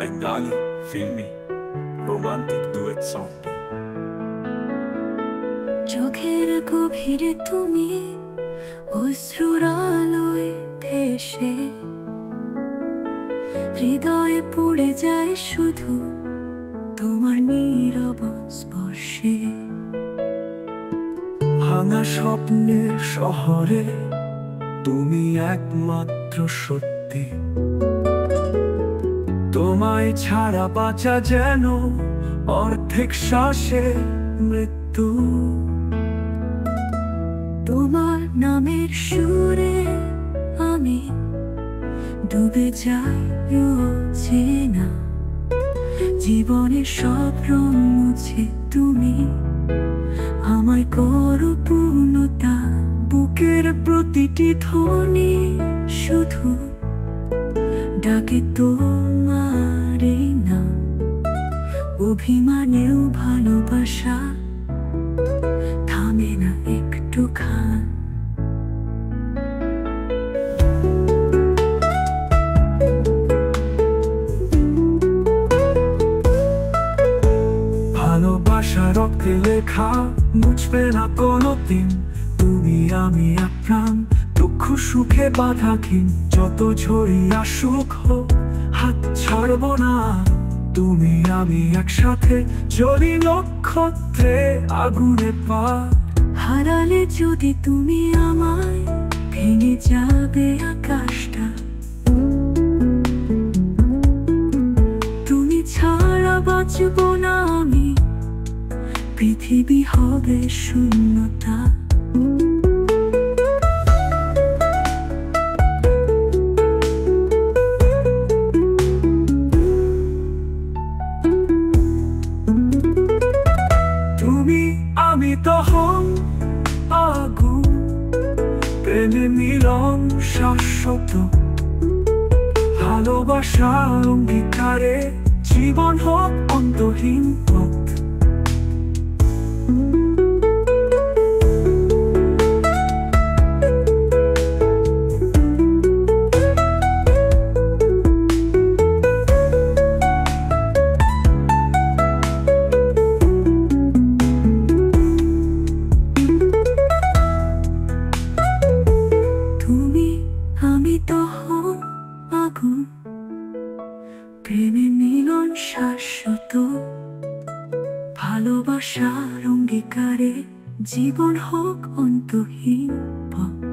Bengali, filmy, romantic duet song. চোখের গভীরে তুমি অশ্রুর আলোয় ভেসে হৃদয়ে পড়ে যায় শুধু তোমার নীরব স্পর্শে। ভাঙা স্বপ্নের শহরে তুমি একমাত্র সত্যি, তোমায় ছাড়া বাঁচা যেন অর্ধেক শ্বাসের মৃত্যু। তোমার নামের সুরে আমি ডুবে যাই চেনা জীবনের সব রং মুছে তুমি আমায় করো পূর্ণতা। বুকের প্রতিটি ধ্বনি শুধু ডাকে তোমার এই নাম। অভিমানেও ভালোবাসা থামে না একটুখান। ভালোবাসা রক্তে লেখা, মুছবে না কোনোদিন। তুমি আমি এক প্রাণ, দুঃখ সুখে বাধাহীন। যত ঝড়ি আসুক হোক, হাত ছাড়বো না। তুমি আমি একসাথে জ্বলি নক্ষত্রে আগুনে পা। হারালে যদি তুমি আমায়, ভেঙে যাবে আকাশটা। তুমি ছাড়া বাঁচব না আমি, পৃথিবী হবে শূন্যতা। তুমি আমি তখন আগুন, প্রেমে মিলন শাশ্বত। ভালোবাসার অঙ্গীকারে জীবন হোক অন্তহীন পথ। তুমি আমি তখন আগুন, প্রেমে মিলন শাশ্বত। ভালোবাসার অঙ্গীকারে জীবন হোক অন্তহীন পথ।